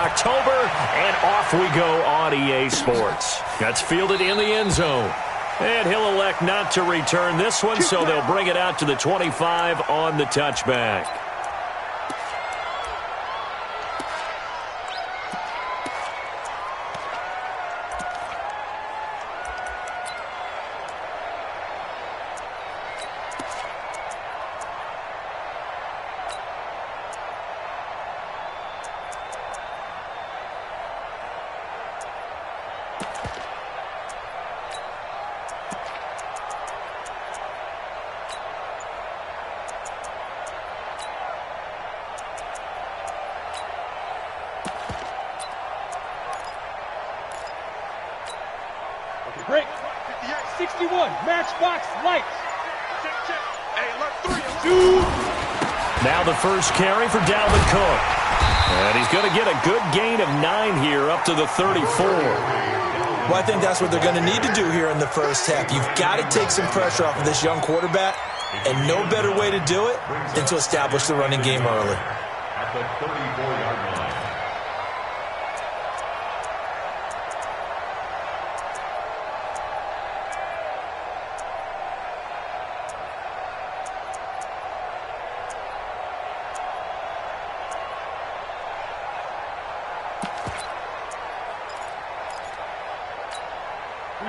October, and off we go on EA Sports. That's fielded in the end zone. And he'll elect not to return this one, so they'll bring it out to the 25 on the touchback. Break. 61. Matchbox lights. Hey, look, 3, 2. Now the first carry for Dalvin Cook. And he's going to get a good gain of 9 here up to the 34. Well, I think that's what they're going to need to do here in the first half. You've got to take some pressure off of this young quarterback, and no better way to do it than to establish the running game early. At the 34-yard line.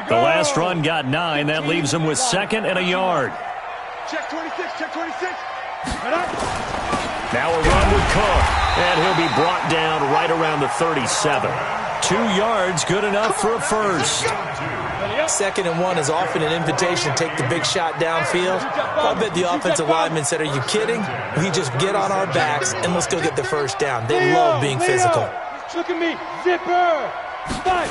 The last run got 9. That leaves him with 2nd and a yard. Check 26. Check 26. Now a run with Cook. And he'll be brought down right around the 37. 2 yards, good enough for a first. 2nd and 1 is often an invitation to take the big shot downfield. I bet the offensive linemen said, are you kidding? We just get on our backs and let's go get the first down. They love being physical. Look at me. Zipper. Fight.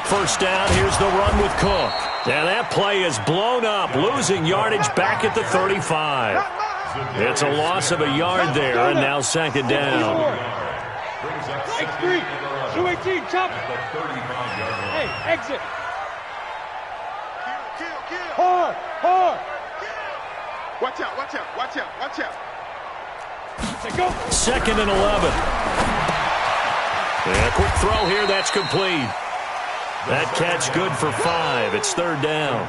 First down, here's the run with Cook. And that play is blown up, losing yardage back at the 35. It's a loss of a yard there, and now 2nd down. X3, 218, chop. Hey, exit. Hard. Watch out, watch out, watch out, watch out. Go. 2nd and 11. And a quick throw here, that's complete. That catch good for 5. It's 3rd down.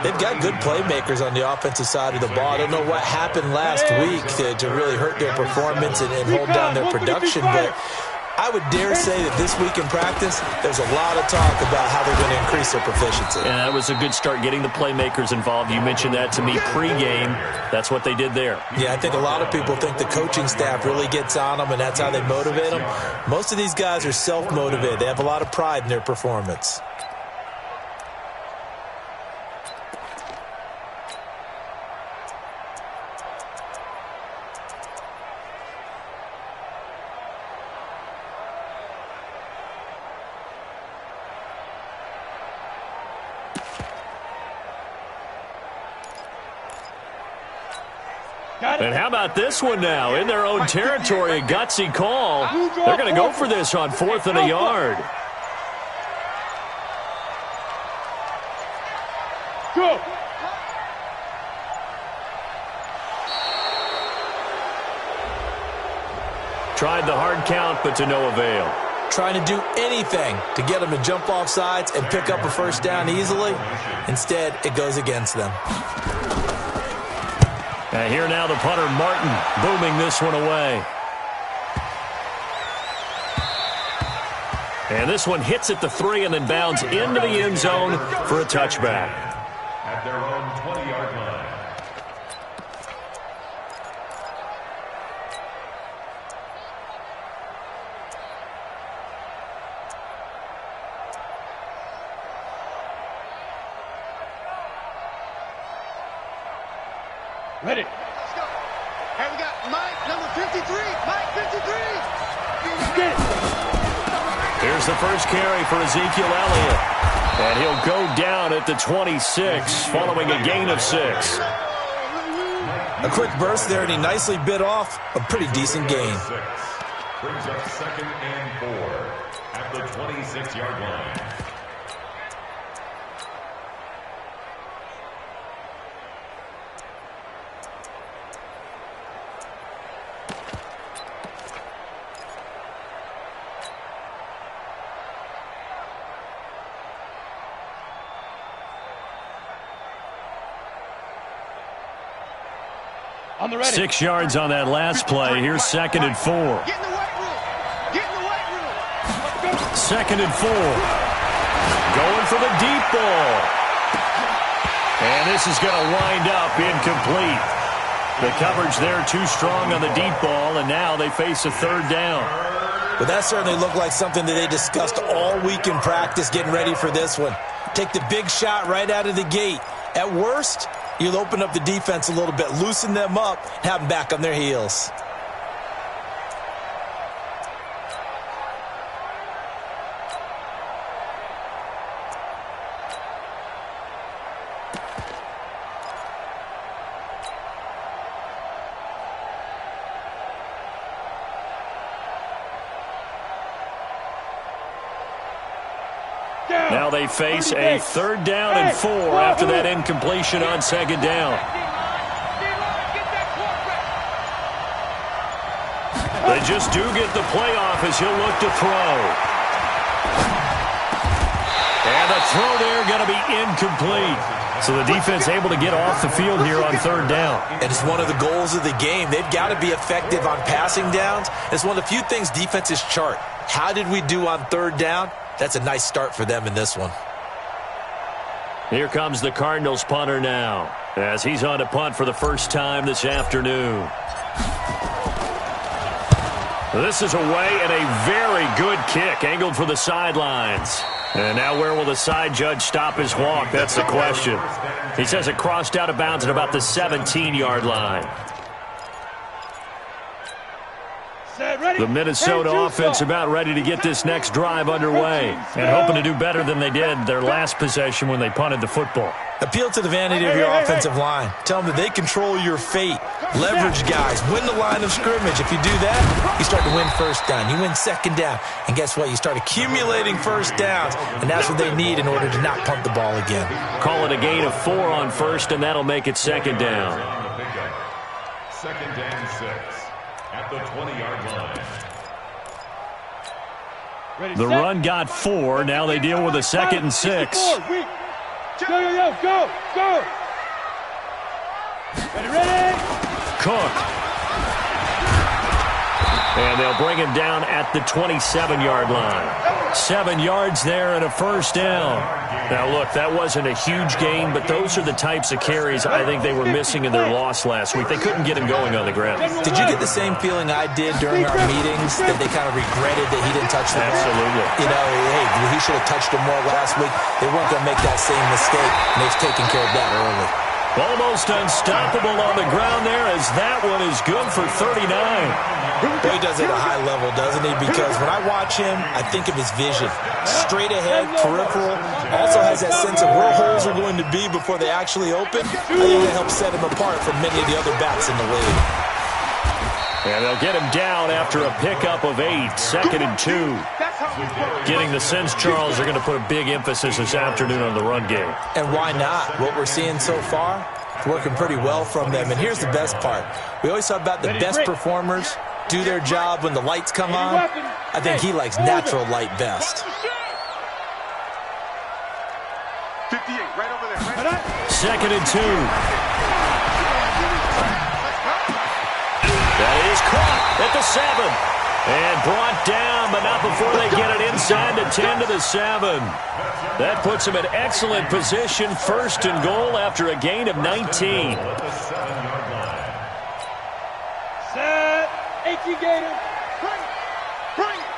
They've got good playmakers on the offensive side of the ball. I don't know what happened last week to really hurt their performance and hold down their production, but I would dare say that this week in practice, there's a lot of talk about how they're going to increase their proficiency. And that was a good start getting the playmakers involved. You mentioned that to me pregame. That's what they did there. Yeah, I think a lot of people think the coaching staff really gets on them, and that's how they motivate them. Most of these guys are self-motivated. They have a lot of pride in their performance. And how about this one now? In their own territory, a gutsy call. They're going to go for this on 4th and a yard. Go. Tried the hard count, but to no avail. Trying to do anything to get them to jump off sides and pick up a first down easily. Instead, it goes against them. And here now the punter, Martin, booming this one away. And this one hits at the 3 and then bounds into the end zone for a touchback. At their own 20-yard line. Ready. Let's go. Hey, we got Mike, number 53. Mike, 53. Get it. Here's the first carry for Ezekiel Elliott. And he'll go down at the 26 following a gain of 6. A quick burst there, and he nicely bit off a pretty decent gain. Brings up 2nd and 4 at the 26-yard line. On the ready. 6 yards on that last play. Here's 2nd and 4. Get in the weight room. Get in the weight room. 2nd and 4. Going for the deep ball. And this is going to wind up incomplete. The coverage there too strong on the deep ball, and now they face a 3rd down. But that certainly looked like something that they discussed all week in practice, getting ready for this one. Take the big shot right out of the gate. At worst, you'll open up the defense a little bit, loosen them up, and have them back on their heels. Now they face a 3rd down and 4 after that incompletion on 2nd down. They just do get the playoff as he'll look to throw. And the throw there going to be incomplete. So the defense able to get off the field here on 3rd down. And it's one of the goals of the game. They've got to be effective on passing downs. It's one of the few things defenses chart. How did we do on 3rd down? That's a nice start for them in this one. Here comes the Cardinals punter now, as he's on to punt for the first time this afternoon. This is away and a very good kick, angled for the sidelines. And now where will the side judge stop his walk? That's the question. He says it crossed out of bounds at about the 17-yard line. The Minnesota offense about ready to get this next drive underway and hoping to do better than they did their last possession when they punted the football. Appeal to the vanity of your offensive line. Tell them that they control your fate. Leverage guys. Win the line of scrimmage. If you do that, you start to win 1st down. You win 2nd down. And guess what? You start accumulating 1st downs. And that's what they need in order to not punt the ball again. Call it a gain of 4 on 1st, and that'll make it 2nd down. 2nd and 6 at the 20-yard line. The run got 4. Now they deal with a 2nd and 6. Go. Ready. Cook. And they'll bring him down at the 27-yard line. 7 yards there and a 1st down. Now, look, that wasn't a huge gain, but those are the types of carries I think they were missing in their loss last week. They couldn't get him going on the ground. Did you get the same feeling I did during our meetings, that they kind of regretted that he didn't touch the ball? Absolutely. You know, hey, he should have touched him more last week. They weren't going to make that same mistake, and they've taken care of that early. Almost unstoppable on the ground there, as that one is good for 39. Boy, he does it at a high level, doesn't he? Because when I watch him, I think of his vision. Straight ahead, peripheral. Also has that sense of where holes are going to be before they actually open. I think that helps set him apart from many of the other backs in the league. And they'll get him down after a pickup of 8, 2nd and 2. Getting the sense, Charles, are going to put a big emphasis this afternoon on the run game. And why not? What we're seeing so far, working pretty well from them. And here's the best part. We always talk about the best performers do their job when the lights come on. I think he likes natural light best. 58, right over there. 2nd and 2. That is caught at the 7. And brought down, but not before they get it inside the 10 to the 7. That puts them in excellent position, 1st and goal after a gain of 19. Set. 18 Gator. Bring it.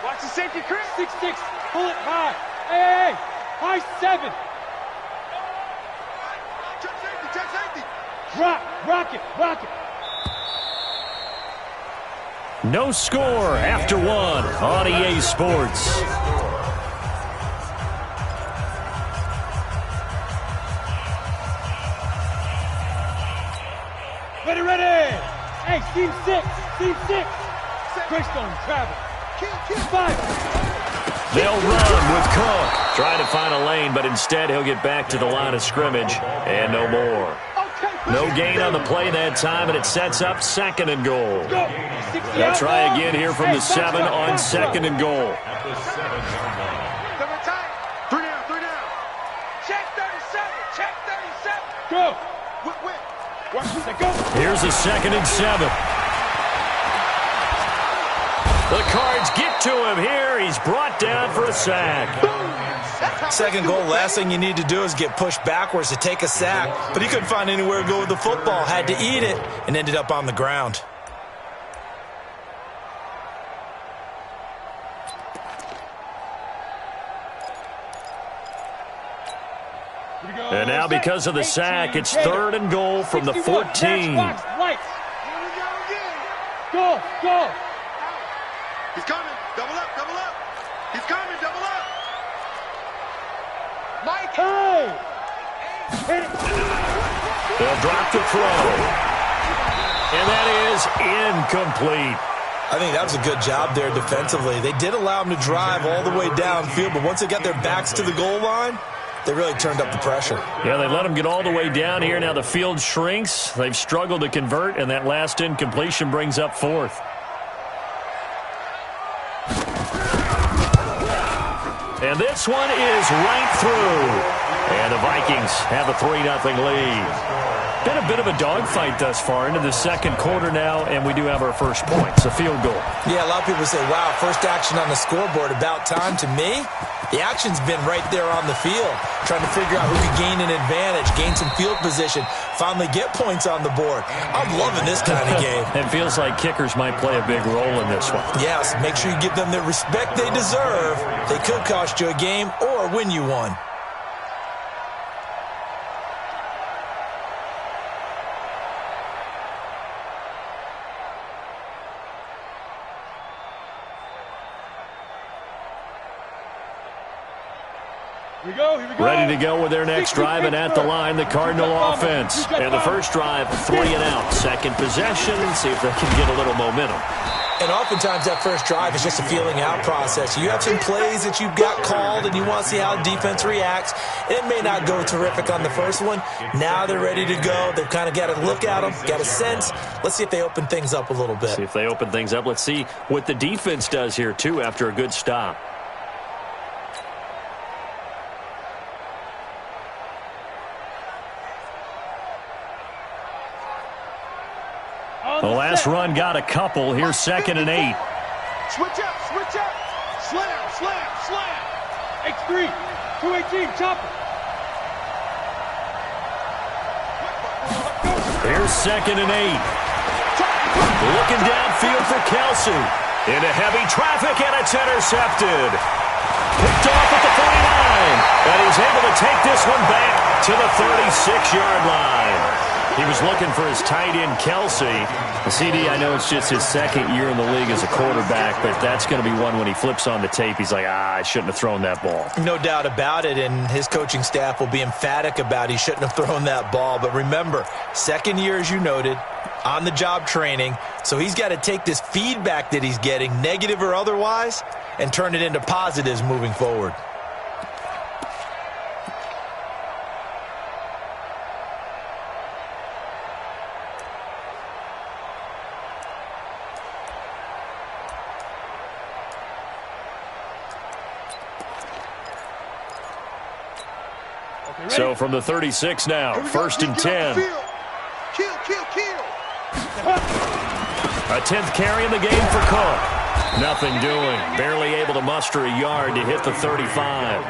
Watch the safety, Chris. 6-6. Pull it high. Hey. High 7. Check safety. Drop. Rock it. No score after 1 on EA Sports. Ready. Hey, team 6. Greystone, travel. Fire. They'll run with Cook. Trying to find a lane, but instead he'll get back to the line of scrimmage and no more. No gain on the play that time, and it sets up 2nd and goal. They'll try again here from the 7 on 2nd and goal. At the 7-yard line. 3 down. Check 37. Go. Watch Here's a 2nd and 7. The Cards get to him here. He's brought down for a sack. Second goal, last thing you need to do is get pushed backwards to take a sack. But he couldn't find anywhere to go with the football. Had to eat it and ended up on the ground. And now because of the sack, it's 3rd and goal from the 14. Go, go. He's coming. Double up, double up. He's coming, double up. Mike. Hey. They'll drop the throw. And that is incomplete. I think that was a good job there defensively. They did allow him to drive all the way downfield, but once they got their backs to the goal line, they really turned up the pressure. Yeah, they let him get all the way down here. Now the field shrinks. They've struggled to convert, and that last incompletion brings up 4th. And this one is right through. And the Vikings have a 3-0 lead. Been a bit of a dogfight thus far into the second quarter now, and we do have our first points, a field goal. Yeah, a lot of people say, wow, first action on the scoreboard, about time. To me, the action's been right there on the field, trying to figure out who could gain an advantage, gain some field position, finally get points on the board. I'm loving this kind of game. It feels like kickers might play a big role in this one. Yes, make sure you give them the respect they deserve. They could cost you a game or win you one. Here we go. Ready to go with their next drive, and at the line, the Cardinal offense. And the first drive, 3 and out. Second possession, see if they can get a little momentum. And oftentimes that first drive is just a feeling out process. You have some plays that you've got called and you want to see how the defense reacts. It may not go terrific on the first one. Now they're ready to go. They've kind of got to look at them, got a sense. Let's see if they open things up a little bit. See if they open things up. Let's see what the defense does here, too, after a good stop. The last run got a couple. Here's 2nd and 8. Switch up, switch up. Slam, slam, slam. X3, 218, chopper. Here's 2nd and 8. Looking downfield for Kelsey. Into heavy traffic, and it's intercepted. Picked off at the 49. And he's able to take this one back to the 36-yard line. He was looking for his tight end, Kelsey. The CD, I know it's just his second year in the league as a quarterback, but that's going to be one when he flips on the tape. He's like, I shouldn't have thrown that ball. No doubt about it, and his coaching staff will be emphatic about he shouldn't have thrown that ball. But remember, second year, as you noted, on-the-job training, so he's got to take this feedback that he's getting, negative or otherwise, and turn it into positives moving forward. So from the 36 now, 1st and 10. Kill, kill, kill. A 10th carry in the game for Cook. Nothing doing. Barely able to muster a yard to hit the 35.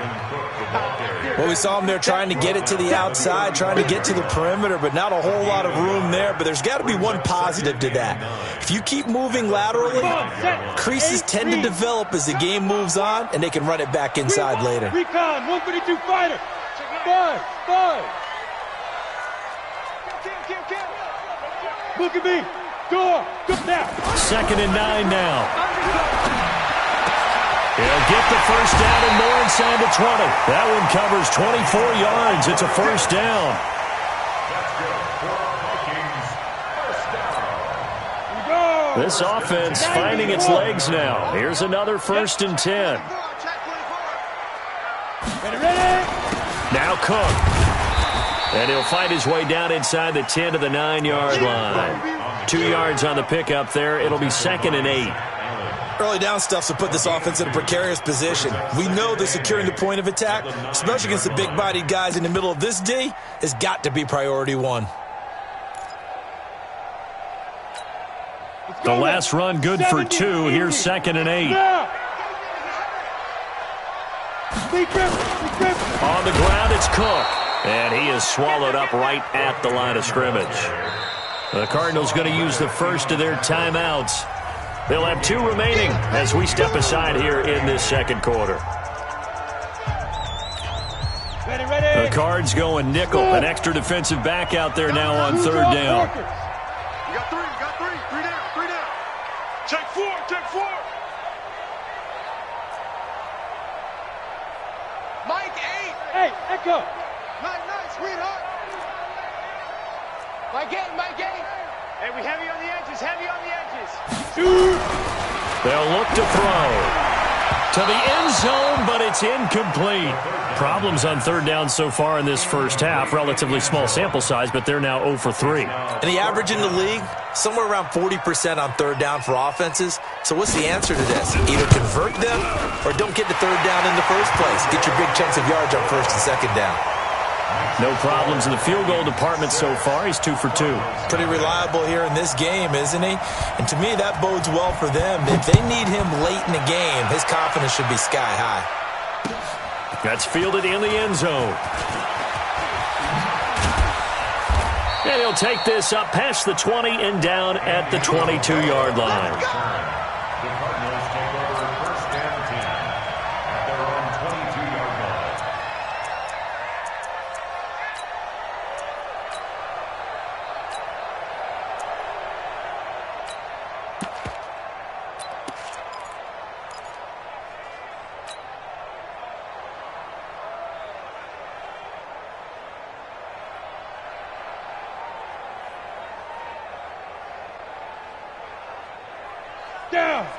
Well, we saw him there trying to get it to the outside, trying to get to the perimeter, but not a whole lot of room there. But there's got to be one positive to that. If you keep moving laterally, creases tend to develop as the game moves on, and they can run it back inside later. Recon, 152 fighter. 5. Look at me. Go now. 2nd and 9 now. He'll get the first down and more inside the 20. That one covers 24 yards. It's a first down. This offense finding its legs now. Here's another 1st and 10. Ready. Now Cook. And he'll fight his way down inside the 10 to the 9-yard line. 2 yards on the pickup there. It'll be 2nd and 8. Early down stuff to put this offense in a precarious position. We know that securing the point of attack, especially against the big-bodied guys in the middle of this D, has got to be priority one. The last run good for 2. Here's 2nd and 8. On the ground, it's Cook. And he is swallowed up right at the line of scrimmage. The Cardinals going to use the first of their timeouts. They'll have 2 remaining as we step aside here in this second quarter. The Cards going nickel. An extra defensive back out there now on 3rd down. You got 3, you got 3. 3 down, 3 down. Check 4, check 4. Mike, 8. Hey, Echo. Nice, sweetheart. Mike, 8, Mike, 8. Hey, we heavy on the edges, heavy on the edges. They'll look to throw to the end zone, but it's incomplete. Problems on 3rd down so far in this first half. Relatively small sample size, but they're now 0 for 3. And the average in the league, somewhere around 40% on 3rd down for offenses. So what's the answer to this? Either convert them or don't get to 3rd down in the first place. Get your big chunks of yards on 1st and 2nd down. No problems in the field goal department so far. He's 2 for 2. Pretty reliable here in this game, isn't he? And to me, that bodes well for them. If they need him late in the game, his confidence should be sky high. That's fielded in the end zone. And he'll take this up past the 20 and down at the 22-yard line. The Cardinals take over 1st and 10 at their own 22-yard line.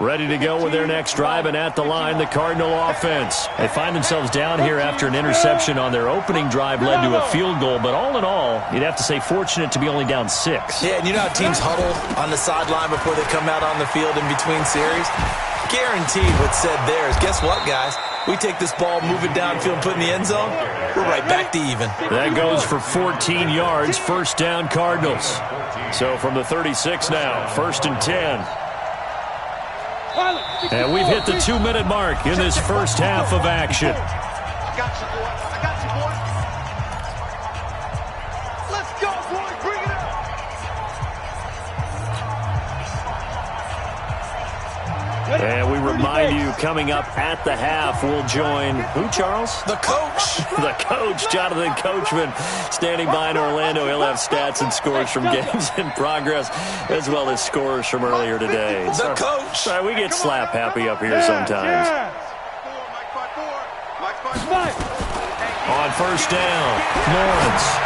Ready to go with their next drive, and at the line, the Cardinal offense. They find themselves down here after an interception on their opening drive led to a field goal, but all in all, you'd have to say fortunate to be only down 6. Yeah, and you know how teams huddle on the sideline before they come out on the field in between series? Guaranteed what's said there is, guess what, guys? We take this ball, move it downfield, put it in the end zone, we're right back to even. That goes for 14 yards, 1st down Cardinals. So from the 36 now, 1st and 10. And we've hit the 2-minute mark in this first half of action. I got you, boy. I got you, boy. Let's go, boy. Bring it up. And we remind you, coming up at the half, we'll join who, Charles? The coach. The coach, Jonathan Coachman, standing by in Orlando. He'll have stats and scores from games in progress, as well as scores from earlier today. The coach. Sorry, we get slap happy up here sometimes. Mike. On 1st down, Lawrence.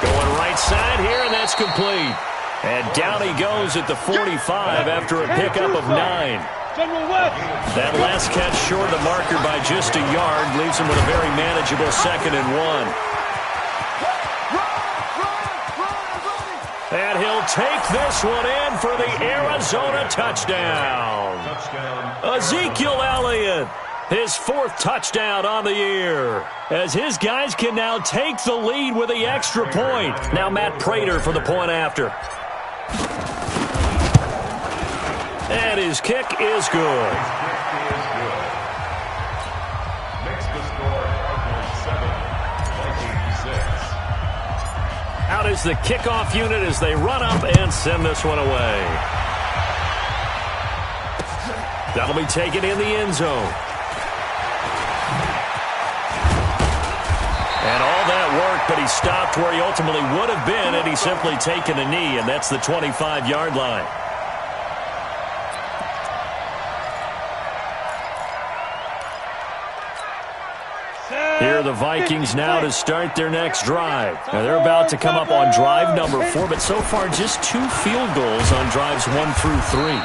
Going right side here, and that's complete. And down he goes at the 45 after a pickup of 9. That last catch short of the marker by just a yard leaves him with a very manageable 2nd and 1. And he'll take this one in for the Arizona touchdown. Ezekiel Elliott, his 4th touchdown on the year, as his guys can now take the lead with the extra point. Now Matt Prater for the point after. And his kick is good. Makes the score Cardinals 7, Vikings 6. Out is the kickoff unit as they run up and send this one away. That'll be taken in the end zone. And all that work, but he stopped where he ultimately would have been had he simply taken a knee, and that's the 25-yard line. Here are the Vikings now to start their next drive. Now they're about to come up on drive number 4, but so far just 2 field goals on drives 1 through 3.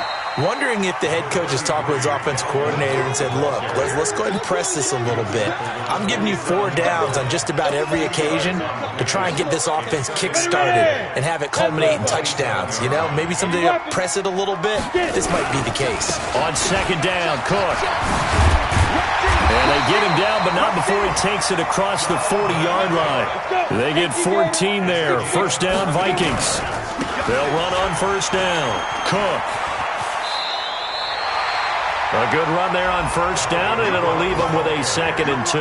Wondering if the head coach has talked with his offensive coordinator and said, look, let's go ahead and press this a little bit. I'm giving you 4 downs on just about every occasion to try and get this offense kick-started and have it culminate in touchdowns. You know, maybe someday press it a little bit. This might be the case. On 2nd down, Cook. And they get him down, but not before he takes it across the 40-yard line. They get 14 there. 1st down, Vikings. They'll run on first down. Cook. A good run there on first down, and it'll leave them with a 2nd and 2.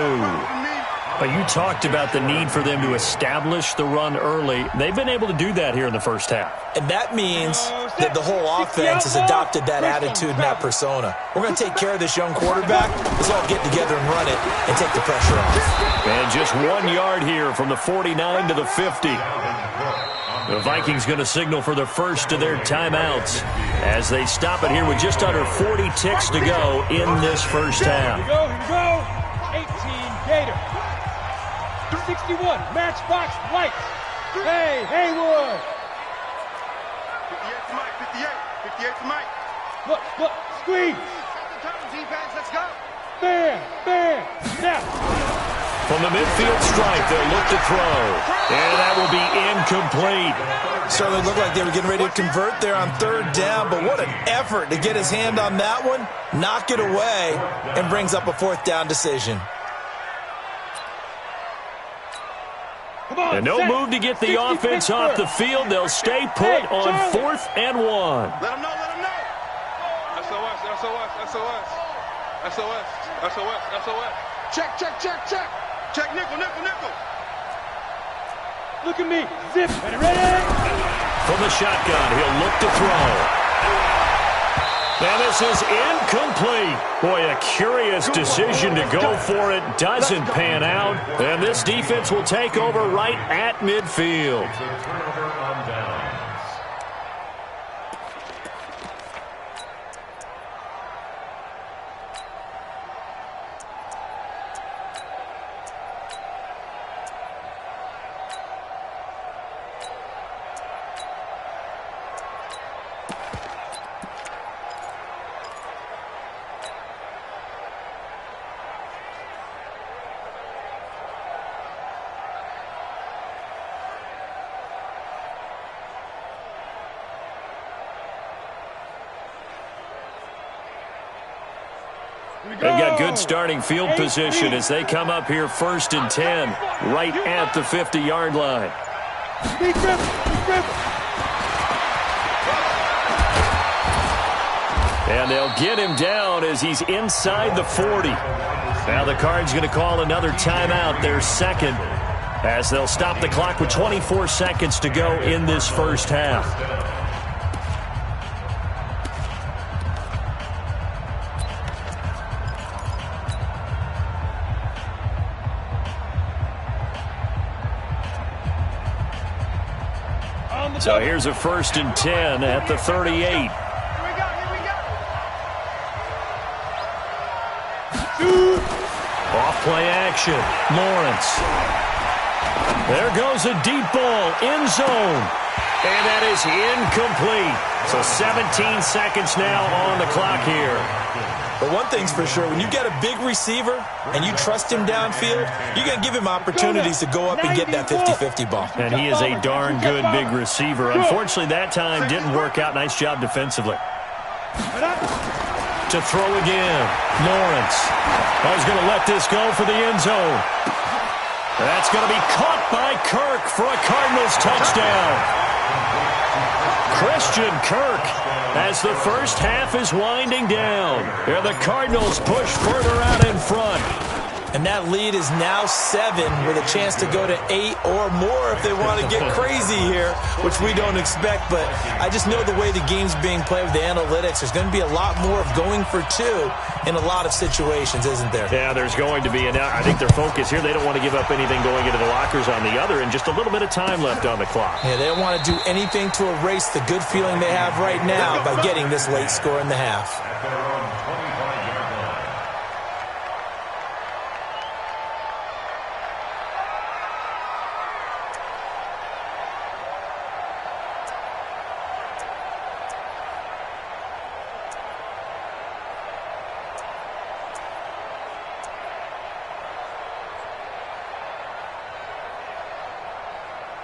But you talked about the need for them to establish the run early. They've been able to do that here in the first half. And that means that the whole offense has adopted that attitude and that persona. We're going to take care of this young quarterback. Let's all get together and run it and take the pressure off. And just 1 yard here from the 49 to the 50. The Vikings going to signal for the first of their timeouts as they stop it here with just under 40 ticks to go in this first half. Here we go. 18 Gator. 61, Matchbox Lights. Hey, Haywood. 58 to Mike, 58. 58 to Mike. Look, squeeze. Defense, let's go. Bam, snap. From the midfield stripe, they'll look to throw. And that will be incomplete. Certainly looked like they were getting ready to convert there on 3rd down, but what an effort to get his hand on that one, knock it away, and brings up a 4th down decision. And no move to get the offense off the field. They'll stay put on 4th and 1. Let them know. SOS. Check, nickel. Look at me. Zip. Ready? From the shotgun, he'll look to throw. And this is incomplete. Boy, a curious decision to go for it. Doesn't pan out. And this defense will take over right at midfield. Turnover on downs. They've got good starting field position as they come up here 1st and 10, right at the 50-yard line. And they'll get him down as he's inside the 40. Now the Cards going to call another timeout, their 2nd, as they'll stop the clock with 24 seconds to go in this first half. So here's a 1st and 10 at the 38. Here we go. Off play action. Lawrence. There goes a deep ball. End zone. And that is incomplete. So 17 seconds now on the clock here. But one thing's for sure, when you get a big receiver and you trust him downfield, you're going to give him opportunities to go up and get that 50-50 ball. And he is a darn good big receiver. Unfortunately, that time didn't work out. Nice job defensively. To throw again. Lawrence. I was going to let this go for the end zone. That's going to be caught by Kirk for a Cardinals touchdown. Christian Kirk, as the first half is winding down. And the Cardinals push further out in front. And that lead is now 7 with a chance to go to 8 or more if they want to get crazy here, which we don't expect. But I just know the way the game's being played with the analytics, there's going to be a lot more of going for 2 in a lot of situations, isn't there? Yeah, there's going to be. And I think their focus here, they don't want to give up anything going into the lockers on the other, and just a little bit of time left on the clock. Yeah, they don't want to do anything to erase the good feeling they have right now by getting this late score in the half.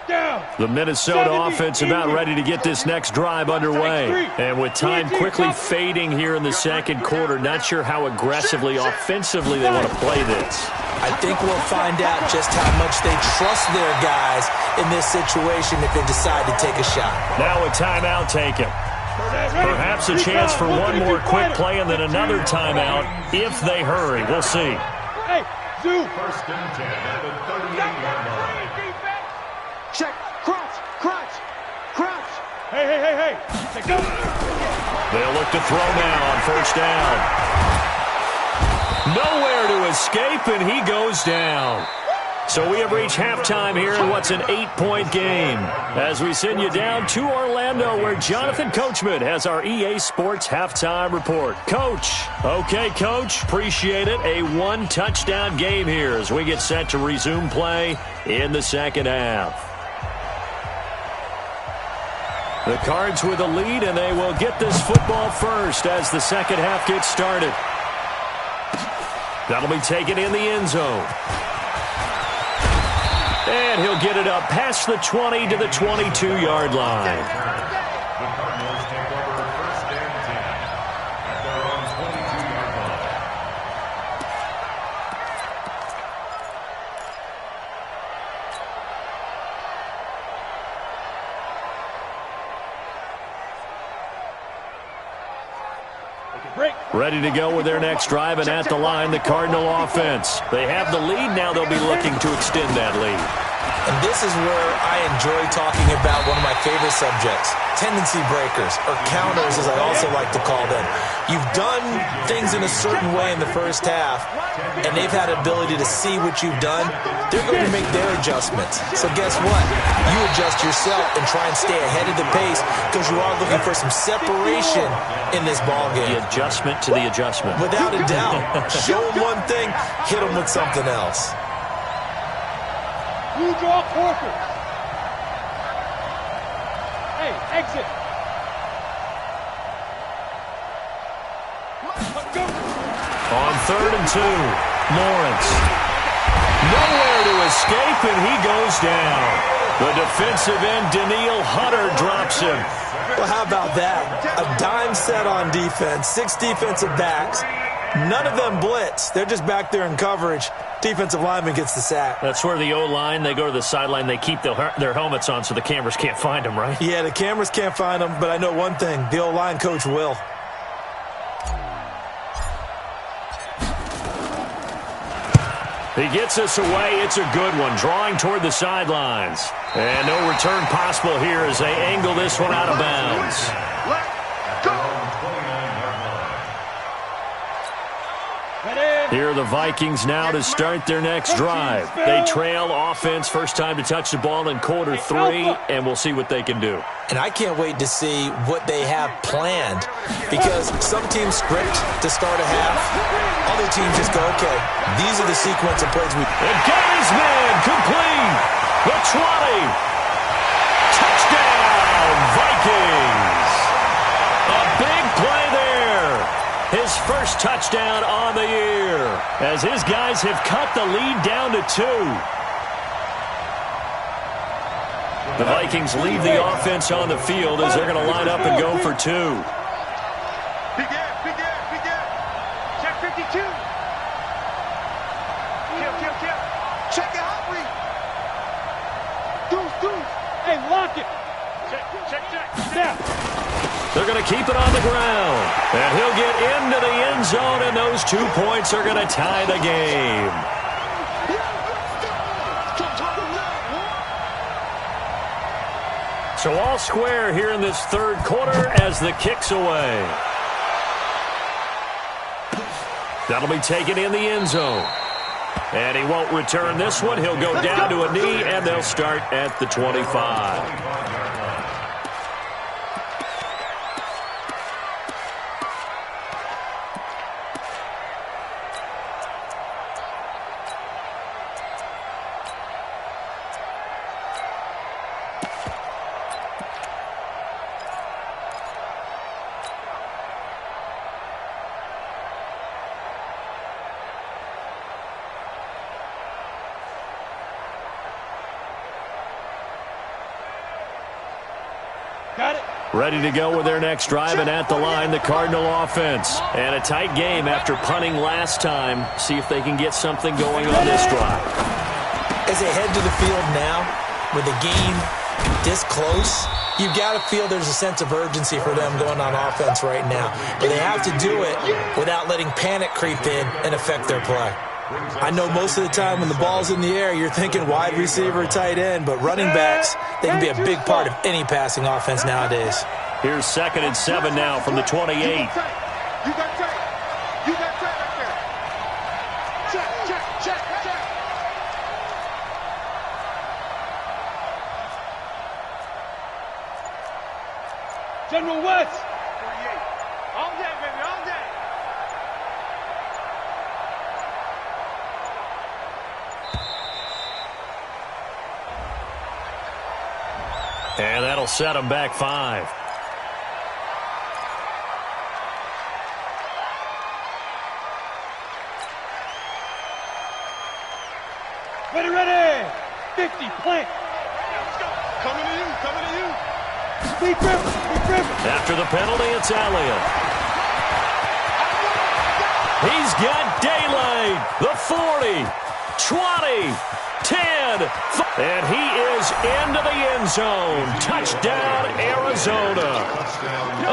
The Minnesota offense about ready to get this next drive underway. And with time quickly fading here in the second quarter, not sure how aggressively, offensively they want to play this. I think we'll find out just how much they trust their guys in this situation if they decide to take a shot. Now a timeout taken. Perhaps a chance for one more quick play and then another timeout if they hurry. We'll see. Hey, Zoo. First and 10 at the 38-yard line. Check. Crouch. Crouch. Crouch. Hey. Go. They'll look to throw now on first down. Nowhere to escape, and he goes down. So we have reached halftime here in what's an 8-point game. As we send you down to Orlando, where Jonathan Coachman has our EA Sports halftime report. Coach. Okay, Coach. Appreciate it. A one-touchdown game here as we get set to resume play in the second half. The Cards with a lead, and they will get this football first as the second half gets started. That'll be taken in the end zone. And he'll get it up past the 20 to the 22-yard line. The Cardinals take over first and 10 at their own 22-yard line. Ready to go with their next drive, and at the line, the Cardinal offense. They have the lead. Now they'll be looking to extend that lead. And this is where I enjoy talking about one of my favorite subjects, tendency breakers, or counters as I also like to call them. You've done things in a certain way in the first half, and they've had an ability to see what you've done. They're going to make their adjustments. So guess what? You adjust yourself and try and stay ahead of the pace because you are looking for some separation in this ballgame. The adjustment to the adjustment. Without a doubt. Show them one thing, hit them with something else. You draw forfeit. Hey, exit. Let's go. On 3rd and 2, Lawrence. Nowhere to escape, and he goes down. The defensive end, Danielle Hunter, drops him. Well, how about that? A dime set on defense, 6 defensive backs. None of them blitz. They're just back there in coverage. Defensive lineman gets the sack. That's where the O-line, they go to the sideline, they keep their helmets on so the cameras can't find them, right? Yeah, the cameras can't find them, but I know one thing. The O-line coach will. He gets us away. It's a good one. Drawing toward the sidelines. And no return possible here as they angle this one out of bounds. Let's go. Here are the Vikings now to start their next drive. They trail offense, first time to touch the ball in quarter 3, and we'll see what they can do. And I can't wait to see what they have planned because some teams script to start a half. Other teams just go, okay, these are the sequence of plays we... And got his man complete. The 20. Touchdown, Vikings. A big play there. His first touchdown on the year as his guys have cut the lead down to 2. The Vikings leave the offense on the field as they're going to line up and go for 2. Begin. Check 52. Kill. Check it out, Reed. Deuce. Hey, lock it. Check. Snap. They're going to keep it on the ground. And he'll get into the end zone, and those 2 points are going to tie the game. So all square here in this third quarter as the kick's away. That'll be taken in the end zone. And he won't return this one. He'll go down to a knee, and they'll start at the 25. Got it. Ready to go with their next drive, and at the line, the Cardinal offense. And a tight game after punting last time. See if they can get something going on this drive. As they head to the field now, with the game this close, you've got to feel there's a sense of urgency for them going on offense right now. But they have to do it without letting panic creep in and affect their play. I know most of the time when the ball's in the air, you're thinking wide receiver, tight end, but running backs, they can be a big part of any passing offense nowadays. Here's 2nd and 7 now from the 28. You got tight. You got tight right there. Check. General West. 48. All day, baby, all day. And that'll set them back 5. Ready. 50, plant. Let's go. Coming to you. Deep river. After the penalty, it's Elliott. He's got daylight. The 40, 20, 10, and he is into the end zone. Touchdown, Arizona.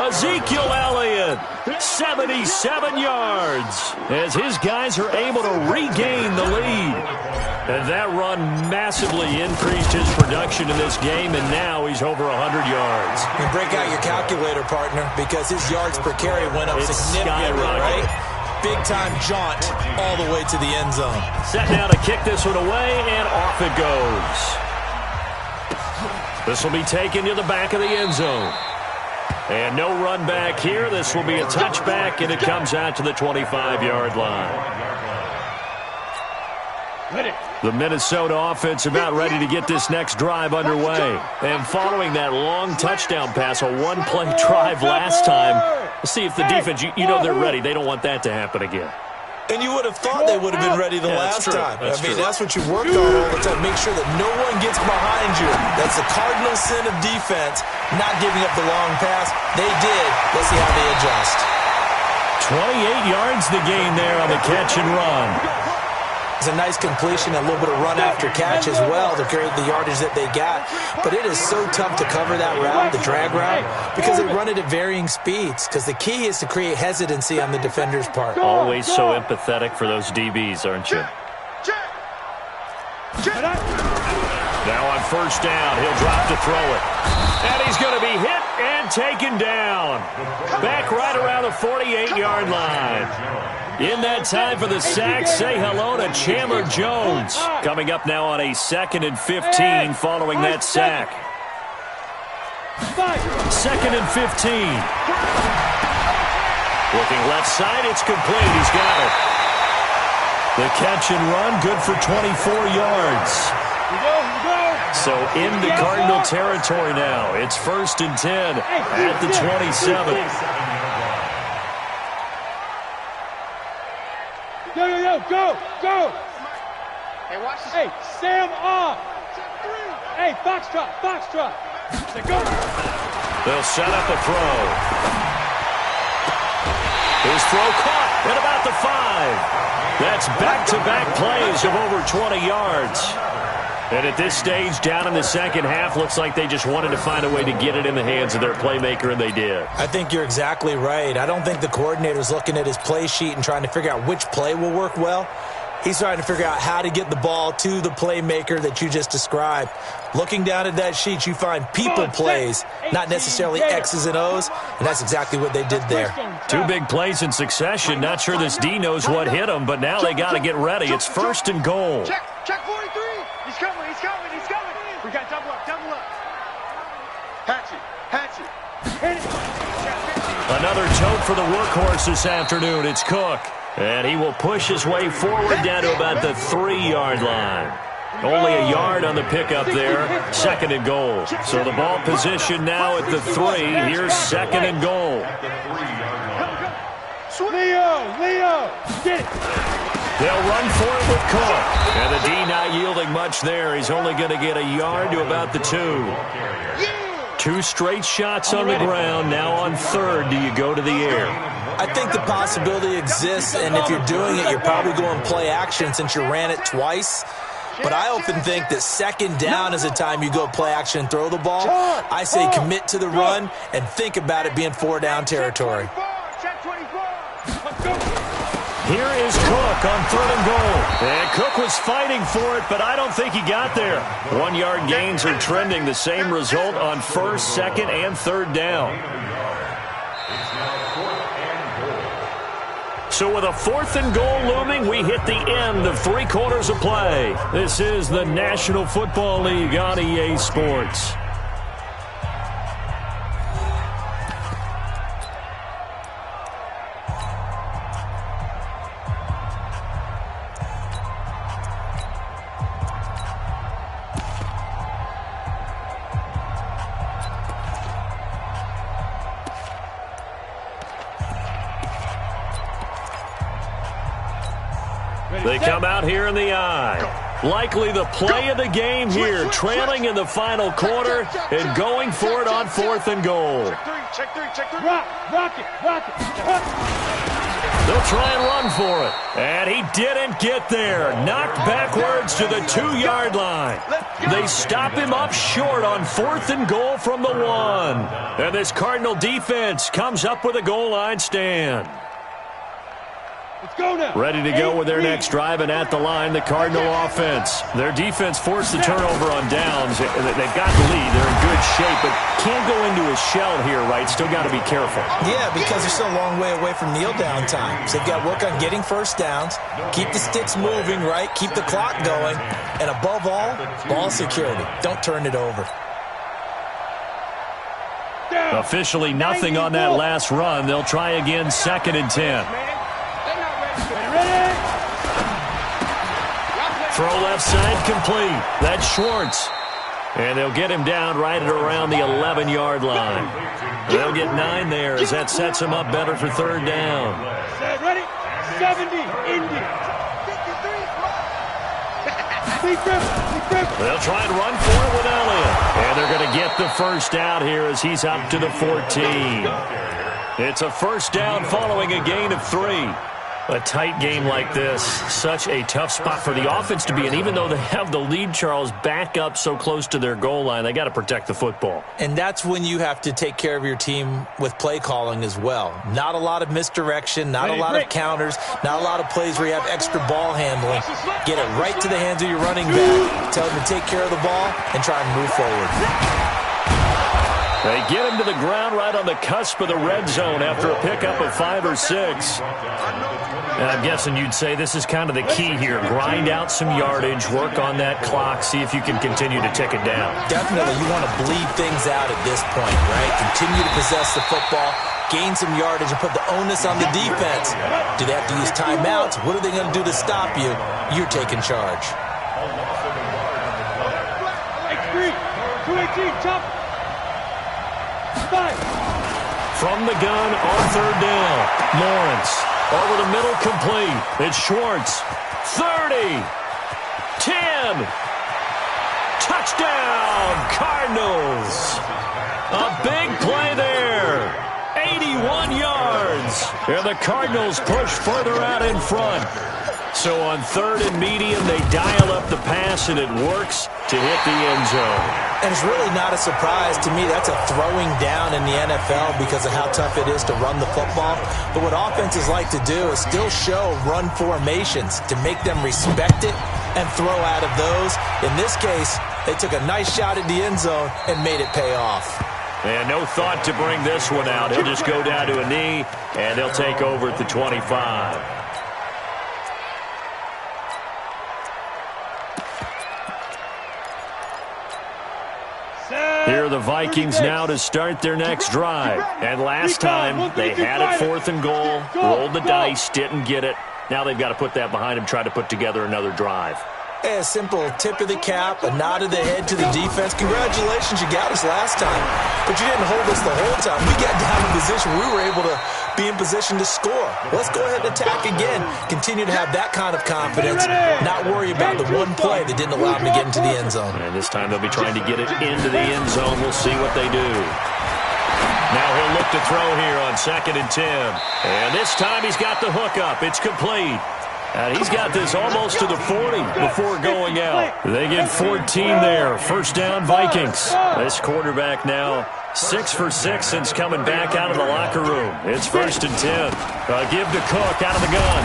Ezekiel Elliott, 77 yards, as his guys are able to regain the lead. And that run massively increased his production in this game, and now he's over 100 yards. And break out your calculator, partner, because his yards per carry went up significantly, right? Big-time jaunt all the way to the end zone. Set now to kick this one away, and off it goes. This will be taken to the back of the end zone. And no run back here. This will be a touchback, and it comes out to the 25-yard line. The Minnesota offense about ready to get this next drive underway. And following that long touchdown pass, a one-play drive last time, let's see if the defense, you know they're ready. They don't want that to happen again. And you would have thought they would have been ready the last time. That's what you worked on all the time. Make sure that no one gets behind you. That's the cardinal sin of defense, not giving up the long pass. They did. Let's see how they adjust. 28 yards the gain there on the catch and run. It's a nice completion, a little bit of run after catch as well to create the yardage that they got. But it is so tough to cover that route, the drag route, because they run it at varying speeds. Because the key is to create hesitancy on the defender's part. Always so empathetic for those DBs, aren't you? Now on first down, he'll drop to throw it. And he's going to be hit and taken down. Back right around the 48-yard line. In that time for the sack, say hello to Chandler Jones. Coming up now on a 2nd and 15 following that sack. 2nd and 15. Looking left side, it's complete. He's got it. The catch and run, good for 24 yards. So into Cardinal territory now. It's 1st and 10 at the 27. Go! Hey, watch this. Hey, Sam off! Hey, Foxtrot! Go! They'll set up a throw. His throw caught at about the 5. That's back-to-back plays of over 20 yards. And at this stage, down in the second half, looks like they just wanted to find a way to get it in the hands of their playmaker, and they did. I think you're exactly right. I don't think the coordinator's looking at his play sheet and trying to figure out which play will work well. He's trying to figure out how to get the ball to the playmaker that you just described. Looking down at that sheet, you find people plays, not necessarily X's and O's, and that's exactly what they did there. 2 big plays in succession. Not sure this D knows what hit him, but now they got to get ready. It's 1st and goal. Check 43. He's coming. We got double up. Hatchet. Another tote for the workhorse this afternoon. It's Cook. And he will push his way forward down to about the 3-yard line. Only a yard on the pickup there. 2nd and goal. So the ball position now at the 3. Here's 2nd and goal. Leo, get it. They'll run for it with Cook. And the D not yielding much there. He's only going to get a yard to about the 2. 2 straight shots on the ground. Now on third, do you go to the air? I think the possibility exists, and if you're doing it, you're probably going play action since you ran it twice. But I often think that second down is a time you go play action and throw the ball. I say commit to the run and think about it being 4-down territory. Here is Cook on 3rd and goal. And Cook was fighting for it, but I don't think he got there. 1-yard gains are trending. The same result on 1st, 2nd, and 3rd down. So with a 4th and goal looming, we hit the end of 3 quarters of play. This is the National Football League on EA Sports. They come out here in the eye. Likely the play of the game here, trailing in the final quarter and going for it on 4th and goal. Check three. Rock it. They'll try and run for it. And he didn't get there. Knocked backwards to the 2-yard line. They stop him up short on 4th and goal from the 1. And this Cardinal defense comes up with a goal line stand. Let's go now. Ready to go with their next drive, and at the line, the Cardinal offense. Their defense forced the turnover on downs. They've got the lead. They're in good shape, but can't go into a shell here, right? Still got to be careful. Yeah, because they're still a long way away from kneel down time. So they've got to work on getting first downs, keep the sticks moving, right? Keep the clock going, and above all, ball security. Don't turn it over. Officially nothing on that last run. They'll try again, 2nd and 10. Throw left side complete. That's Schwartz. And they'll get him down right at around the 11-yard line. They'll get 9 there as that sets him up better for 3rd down. Ready? 70, Indy. They'll try and run for it with Elliott. And they're going to get the first out here as he's up to the 14. It's a first down following a gain of 3. A tight game like this, such a tough spot for the offense to be in. Even though they have the lead, Charles, back up so close to their goal line, they got to protect the football. And that's when you have to take care of your team with play calling as well. Not a lot of misdirection, not a lot of counters, not a lot of plays where you have extra ball handling. Get it right to the hands of your running back. Tell them to take care of the ball and try and move forward. They get him to the ground right on the cusp of the red zone after a pickup of 5 or 6. And I'm guessing you'd say this is kind of the key here. Grind out some yardage, work on that clock, see if you can continue to tick it down. Definitely. You want to bleed things out at this point, right? Continue to possess the football, gain some yardage, and put the onus on the defense. Do they have to use timeouts? What are they going to do to stop you? You're taking charge. X3, 218, chop. 5. From the gun on 3rd down, Lawrence. Over the middle, complete. It's Schwartz. 30. 10. Touchdown, Cardinals. A big play there. 81 yards. And the Cardinals push further out in front. So on 3rd and medium, they dial up the pass, and it works to hit the end zone. And it's really not a surprise to me. That's a throwing down in the NFL because of how tough it is to run the football. But what offenses like to do is still show run formations to make them respect it and throw out of those. In this case, they took a nice shot at the end zone and made it pay off. And no thought to bring this one out. He'll just go down to a knee, and they'll take over at the 25. Here are the Vikings now to start their next drive. And last time, they had it 4th and goal, rolled the dice, didn't get it. Now they've got to put that behind them, try to put together another drive. A simple tip of the cap, a nod of the head to the defense. Congratulations, you got us last time. But you didn't hold us the whole time. We got down in position. We were able to be in position to score. Let's go ahead and attack again. Continue to have that kind of confidence, not worry about the one play that didn't allow him to get into the end zone. And this time they'll be trying to get it into the end zone. We'll see what they do. Now he'll look to throw here on 2nd and 10. And this time he's got the hook up. It's complete. And he's got this almost to the 40 before going out. They get 14 there. First down, Vikings. This quarterback now 6 for 6 since coming back out of the locker room. It's 1st and 10. Give to Cook out of the gun.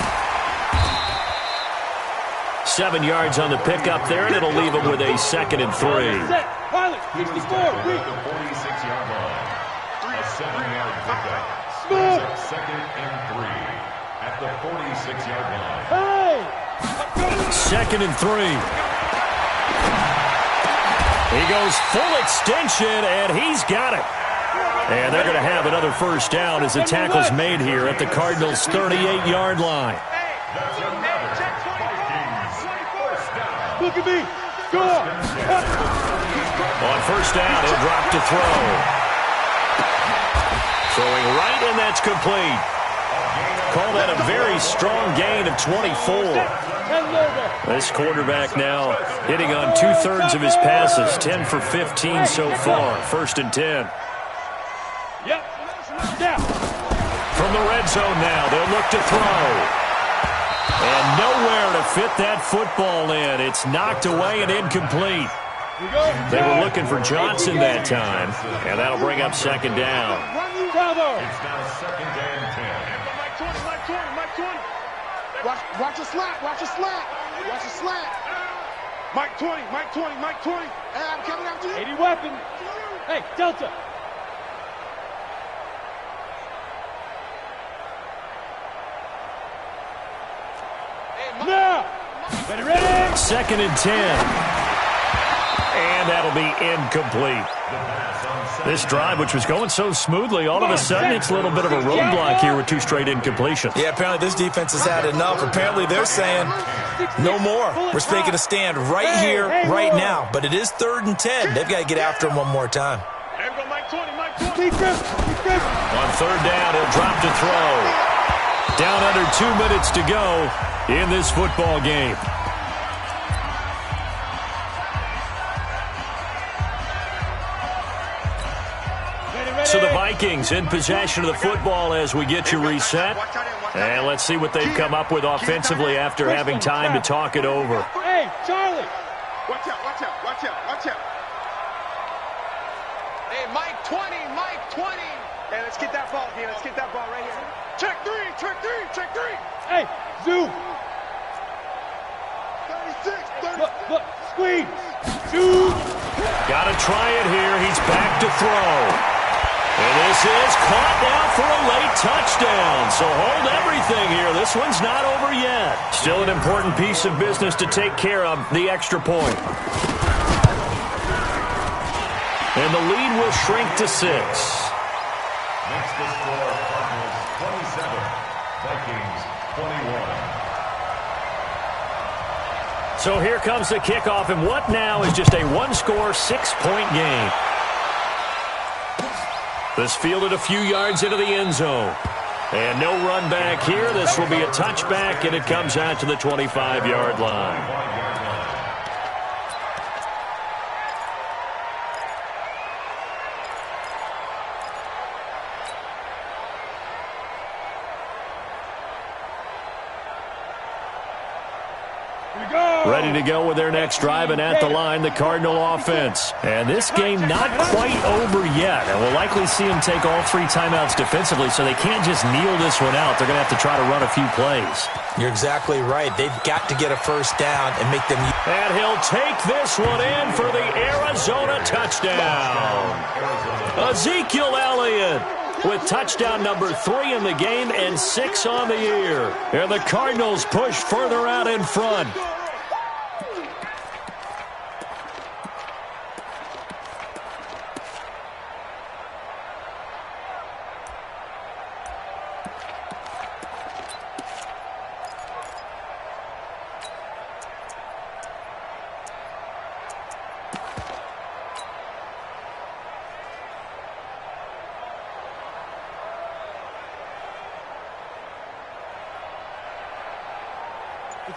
7 yards on the pickup there, and it'll leave him with a 2nd and 3. Pilot, 64, The 46-yard line. A 7-yard pickup. Brings up 2nd and 3 at the 46-yard line. Hey! 2nd and 3. He goes full extension, and he's got it. And they're going to have another first down as the tackle's made here at the Cardinals' 38-yard line. Look at me! Score! On first down, he'll drop to throw. Throwing right, and that's complete. Call that a very strong gain of 24. This quarterback now hitting on 2/3 of his passes, 10 for 15 so far. 1st and 10. Yep. Now. From the red zone now, they'll look to throw. And nowhere to fit that football in. It's knocked away and incomplete. They were looking for Johnson that time, and that'll bring up 2nd down. It's now 2nd and 10. Watch a slant. Watch a slant. Watch a slant. Mike 20. Mike 20. Mike 20. Hey, I'm coming after you. 80 weapon. Hey, Delta. Now. Ready? 2nd and 10. And that'll be incomplete. This drive, which was going so smoothly, all of a sudden it's a little bit of a roadblock here with 2 straight incompletions. Yeah, apparently this defense has had enough. Apparently they're saying no more. We're making a stand right here, right now. But it is 3rd and 10. They've got to get after him one more time. On 3rd down, he'll drop to throw. Down under 2 minutes to go in this football game. So the Vikings in possession of the football as we get you reset. And let's see what they've come up with offensively after having time to talk it over. Hey, Charlie. Watch out. Watch out. Watch out. Watch out. Hey, Mike 20. Mike 20. Hey, let's get that ball here. Let's get that ball right here. Check 3. Check 3. Check 3. Hey, Zoo. 36. 36. Look, squeeze. Zoo. Got to try it here. He's back to throw. And this is caught now for a late touchdown. So hold everything here. This one's not over yet. Still an important piece of business to take care of, the extra point. And the lead will shrink to 6. Next to score, Cardinals 27, Vikings 21. So here comes the kickoff, and what now is just a one-score, 6-point game. This fielded a few yards into the end zone. And no run back here. This will be a touchback, and it comes out to the 25-yard line. Ready to go with their next drive, and at the line, the Cardinal offense. And this game not quite over yet. And we'll likely see them take all 3 timeouts defensively, so they can't just kneel this one out. They're going to have to try to run a few plays. You're exactly right. They've got to get a first down and make them... And he'll take this one in for the Arizona touchdown. Ezekiel Elliott with touchdown number 3 in the game and 6 on the year. And the Cardinals push further out in front.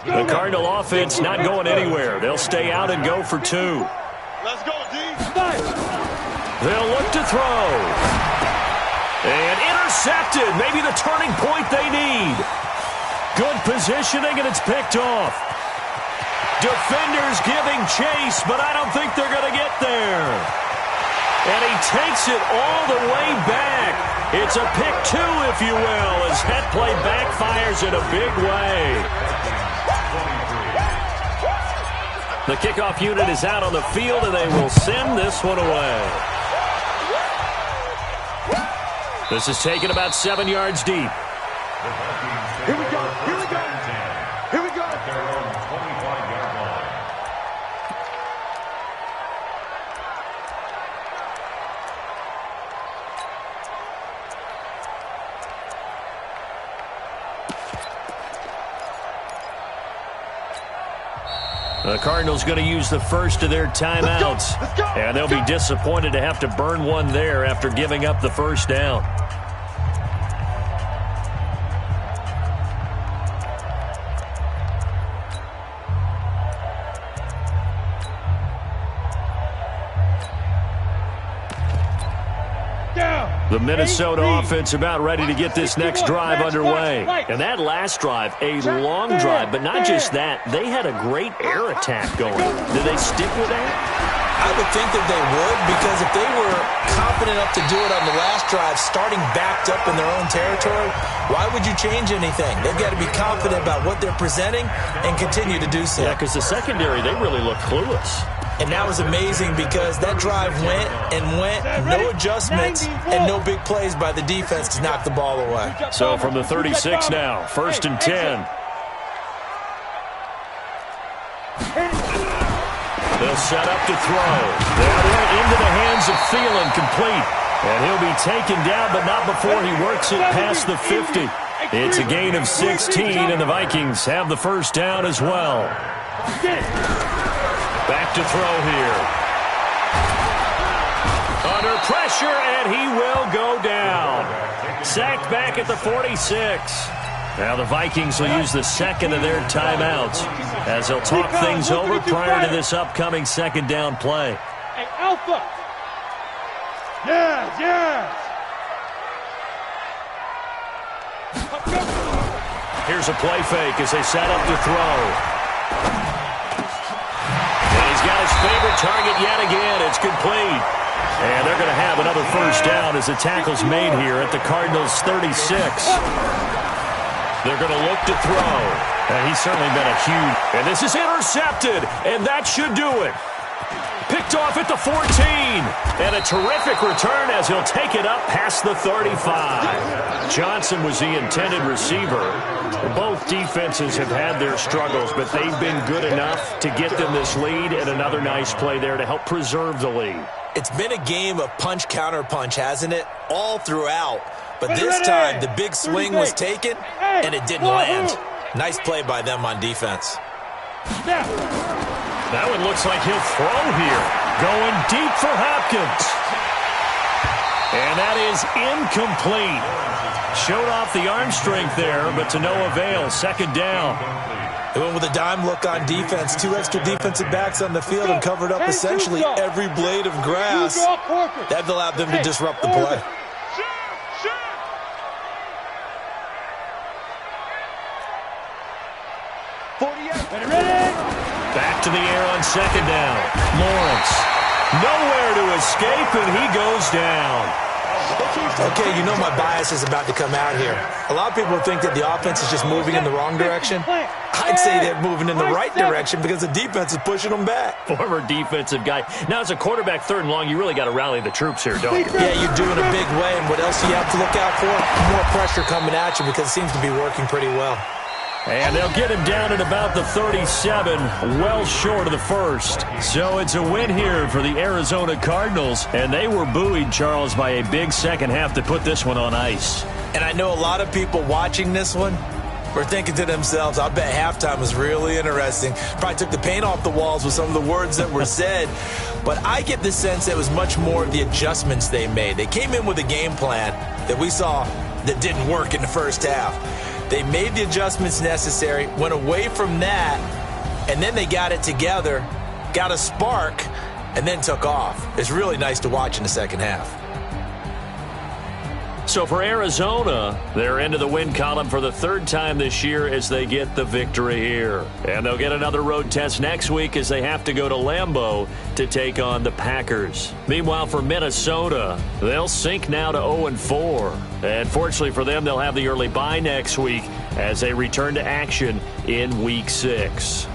The Cardinal offense not going anywhere. They'll stay out and go for 2. Let's go, D. They'll look to throw. And intercepted. Maybe the turning point they need. Good positioning, and it's picked off. Defenders giving chase, but I don't think they're going to get there. And he takes it all the way back. It's a pick 2, if you will, as that play backfires in a big way. The kickoff unit is out on the field, and they will send this one away. This is taken about 7 yards deep. Here we go. Here we go. Here we go. At their own 25-yard line. The Cardinals going to use the first of their timeouts. Let's go. And they'll be disappointed to have to burn one there after giving up the first down. The Minnesota offense about ready to get this next drive underway. And that last drive, a long drive, but not just that. They had a great air attack going. Did they stick with that? I would think that they would, because if they were confident enough to do it on the last drive, starting backed up in their own territory, why would you change anything? They've got to be confident about what they're presenting and continue to do so. Yeah, because the secondary, they really look clueless. And that was amazing because that drive went and went, no adjustments, and no big plays by the defense to knock the ball away. So from the 36 now, 1st and 10. They'll set up to throw. That went into the hands of Thielen, complete. And he'll be taken down, but not before he works it past the 50. It's a gain of 16, and the Vikings have the first down as well. Back to throw here. Under pressure, and he will go down. Sacked back at the 46. Now the Vikings will use the second of their timeouts as they'll talk things over prior to this upcoming second down play. Hey, Alpha. Yes, yes. Here's a play fake as they set up to throw. Got his favorite target yet again. It's complete. And they're going to have another first down as the tackle's made here at the Cardinals' 36. They're going to look to throw. And he's certainly been a huge... And this is intercepted. And that should do it. Picked off at the 14. And a terrific return as he'll take it up past the 35. Johnson was the intended receiver. Both defenses have had their struggles, but they've been good enough to get them this lead, and another nice play there to help preserve the lead. It's been a game of punch-counter-punch, hasn't it? All throughout. But this time, the big swing was taken, and it didn't land. Nice play by them on defense. That one looks like he'll throw here. Going deep for Hopkins. And that is incomplete. Showed off the arm strength there, but to no avail. Second down. They went with a dime look on defense. 2 extra defensive backs on the field and covered up essentially every blade of grass. That allowed them to disrupt the play. Back to the air on second down. Lawrence. Nowhere to escape, and he goes down. Okay, you know my bias is about to come out here. A lot of people think that the offense is just moving in the wrong direction. I'd say they're moving in the right direction because the defense is pushing them back. Former defensive guy. Now, as a quarterback, 3rd and long, you really got to rally the troops here, don't you? Yeah, you do in a big way. And what else do you have to look out for? More pressure coming at you because it seems to be working pretty well. And they'll get him down at about the 37, well short of the first. So it's a win here for the Arizona Cardinals. And they were buoyed, Charles, by a big second half to put this one on ice. And I know a lot of people watching this one were thinking to themselves, I bet halftime was really interesting. Probably took the paint off the walls with some of the words that were said. But I get the sense that it was much more of the adjustments they made. They came in with a game plan that we saw that didn't work in the first half. They made the adjustments necessary, went away from that, and then they got it together, got a spark, and then took off. It's really nice to watch in the second half. So for Arizona, they're into the win column for the third time this year as they get the victory here. And they'll get another road test next week as they have to go to Lambeau to take on the Packers. Meanwhile, for Minnesota, they'll sink now to 0-4. And fortunately for them, they'll have the early bye next week as they return to action in Week 6.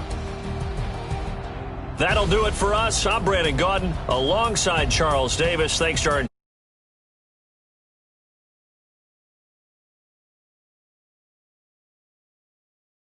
That'll do it for us. I'm Brandon Gaudin alongside Charles Davis. Thanks to our